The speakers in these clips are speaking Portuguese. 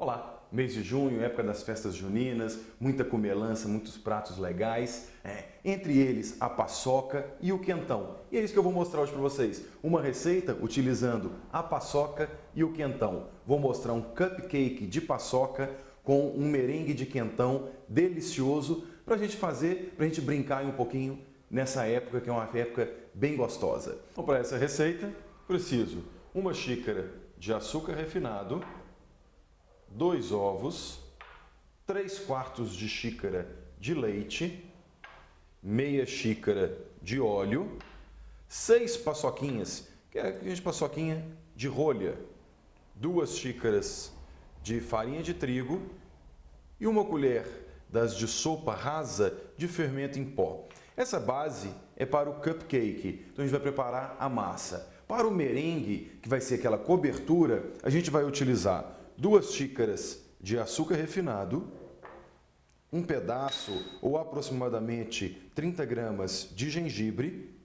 Olá, mês de junho, época das festas juninas, muita comelança, muitos pratos legais, entre eles a paçoca e o quentão. E é isso que eu vou mostrar hoje para vocês, uma receita utilizando a paçoca e o quentão. Vou mostrar um cupcake de paçoca com um merengue de quentão delicioso para a gente fazer, para a gente brincar um pouquinho nessa época que é uma época bem gostosa. Então, para essa receita, preciso uma xícara de açúcar refinado, 2 ovos, 3/4 de xícara de leite, meia xícara de óleo, 6 paçoquinhas, que é a paçoquinha de rolha, 2 xícaras de farinha de trigo e uma colher das de sopa rasa de fermento em pó. Essa base é para o cupcake, então a gente vai preparar a massa. Para o merengue, que vai ser aquela cobertura, a gente vai utilizar 2 xícaras de açúcar refinado, um pedaço ou aproximadamente 30 gramas de gengibre,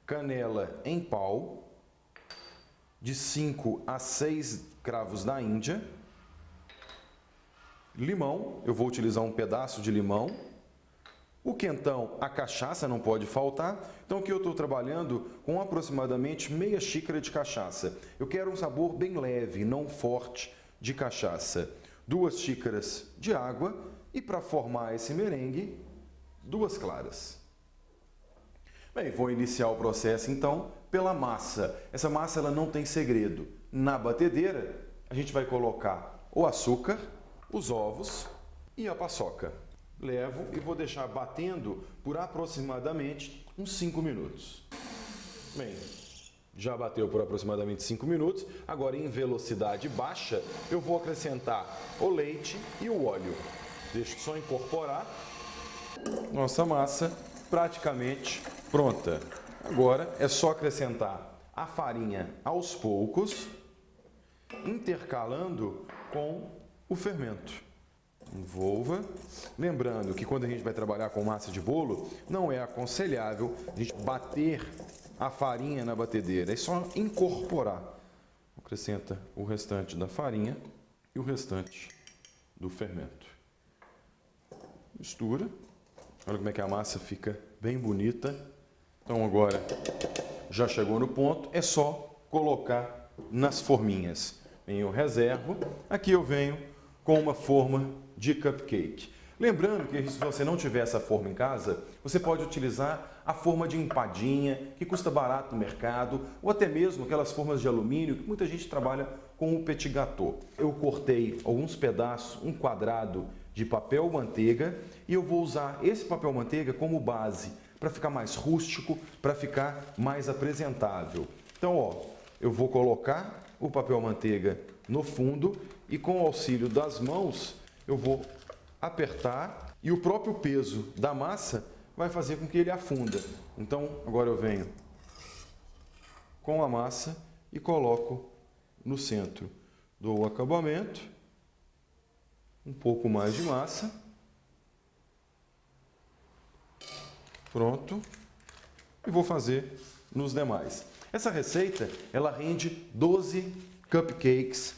canela em pau, de 5 a 6 cravos da Índia, limão, eu vou utilizar um pedaço de limão, o quentão, a cachaça não pode faltar, então aqui eu estou trabalhando com aproximadamente meia xícara de cachaça. Eu quero um sabor bem leve, não forte de cachaça. 2 xícaras de água e para formar esse merengue, 2 claras. Bem, vou iniciar o processo então pela massa. Essa massa ela não tem segredo. Na batedeira a gente vai colocar o açúcar, os ovos e a paçoca. Levo e vou deixar batendo por aproximadamente uns 5 minutos. Bem, já bateu por aproximadamente 5 minutos. Agora em velocidade baixa eu vou acrescentar o leite e o óleo. Deixo só incorporar. Nossa massa praticamente pronta. Agora é só acrescentar a farinha aos poucos, intercalando com o fermento. Envolva. Lembrando que quando a gente vai trabalhar com massa de bolo, não é aconselhável a gente bater a farinha na batedeira, é só incorporar. Acrescenta o restante da farinha e o restante do fermento. Mistura. Olha como é que a massa fica bem bonita. Então agora já chegou no ponto, é só colocar nas forminhas. Eu reservo. Aqui eu venho com uma forma de cupcake. Lembrando que se você não tiver essa forma em casa, você pode utilizar a forma de empadinha, que custa barato no mercado, ou até mesmo aquelas formas de alumínio que muita gente trabalha com o petit gâteau. Eu cortei alguns pedaços, um quadrado de papel manteiga e eu vou usar esse papel manteiga como base para ficar mais rústico, para ficar mais apresentável. Então, ó, eu vou colocar o papel manteiga no fundo e com o auxílio das mãos eu vou apertar e o próprio peso da massa vai fazer com que ele afunda. Então agora eu venho com a massa e coloco no centro do acabamento um pouco mais de massa. Pronto. E vou fazer nos demais. Essa receita ela rende 12 cupcakes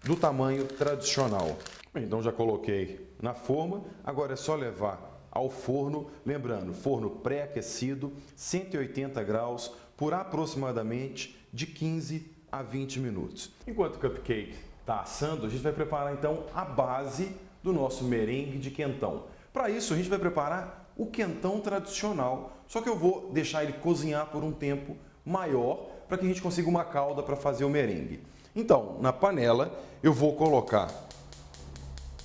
do tamanho tradicional. Então já coloquei na forma, agora é só levar ao forno, lembrando, forno pré-aquecido, 180 graus, por aproximadamente de 15 a 20 minutos. Enquanto o cupcake está assando, a gente vai preparar então a base do nosso merengue de quentão. Para isso a gente vai preparar o quentão tradicional, só que eu vou deixar ele cozinhar por um tempo maior para que a gente consiga uma calda para fazer o merengue. Então, na panela eu vou colocar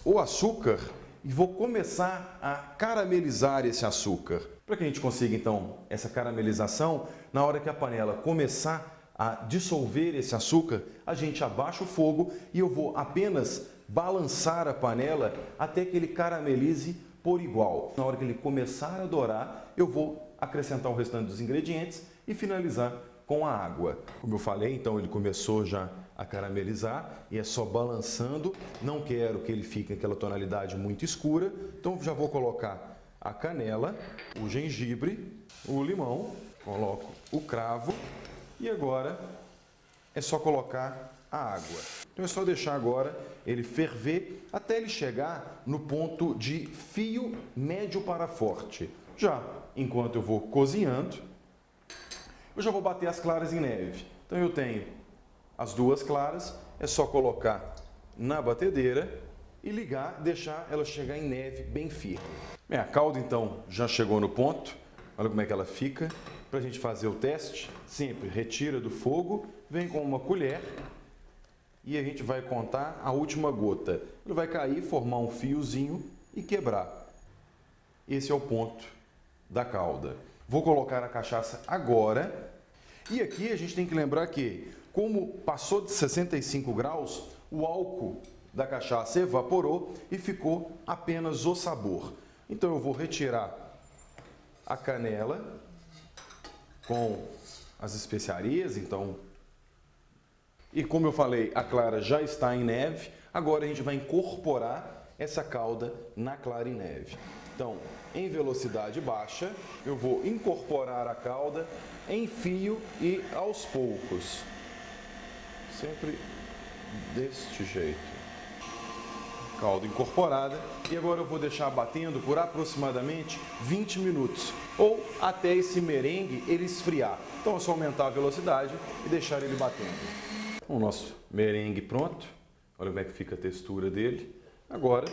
o açúcar e vou começar a caramelizar esse açúcar. Para que a gente consiga então essa caramelização, na hora que a panela começar a dissolver esse açúcar, a gente abaixa o fogo e eu vou apenas balançar a panela até que ele caramelize por igual. Na hora que ele começar a dourar, eu vou acrescentar o restante dos ingredientes e finalizar com a água. Como eu falei, então ele começou já a caramelizar e é só balançando. Não quero que ele fique aquela tonalidade muito escura, então já vou colocar a canela, o gengibre, o limão, coloco o cravo e agora é só colocar a água. Então é só deixar agora ele ferver até ele chegar no ponto de fio médio para forte. Já enquanto eu vou cozinhando, eu já vou bater as claras em neve. Então eu tenho as 2 claras, é só colocar na batedeira e ligar, deixar ela chegar em neve bem firme. Bem, a calda então já chegou no ponto, olha como é que ela fica. Para a gente fazer o teste, sempre retira do fogo, vem com uma colher e a gente vai contar a última gota. Ele vai cair, formar um fiozinho e quebrar. Esse é o ponto da calda. Vou colocar a cachaça agora. E aqui a gente tem que lembrar que, como passou de 65 graus, o álcool da cachaça evaporou e ficou apenas o sabor. Então eu vou retirar a canela com as especiarias, então. E como eu falei, a clara já está em neve. Agora a gente vai incorporar essa calda na clara em neve. Então, em velocidade baixa, eu vou incorporar a calda em fio e aos poucos. Sempre deste jeito. Calda incorporada. E agora eu vou deixar batendo por aproximadamente 20 minutos. Ou até esse merengue ele esfriar. Então é só aumentar a velocidade e deixar ele batendo. O nosso merengue pronto. Olha como é que fica a textura dele. Agora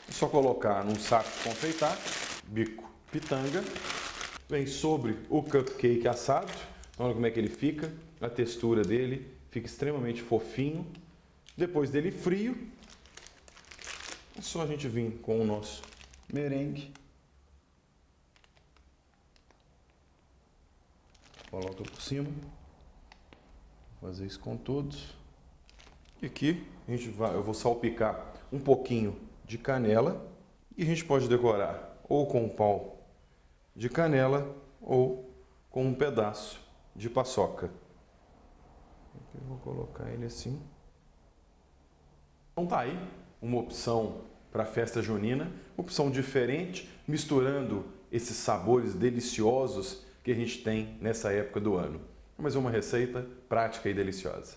é só colocar num saco de confeitar, bico pitanga, vem sobre o cupcake assado. Olha como é que ele fica, a textura dele fica extremamente fofinho. Depois dele frio, é só a gente vir com o nosso merengue. Coloca por cima. Vou fazer isso com todos. E aqui eu vou salpicar um pouquinho de canela e a gente pode decorar ou com um pau de canela ou com um pedaço de paçoca. Eu vou colocar ele assim. Então tá aí uma opção para a festa junina, opção diferente, misturando esses sabores deliciosos que a gente tem nessa época do ano. Mas é uma receita prática e deliciosa.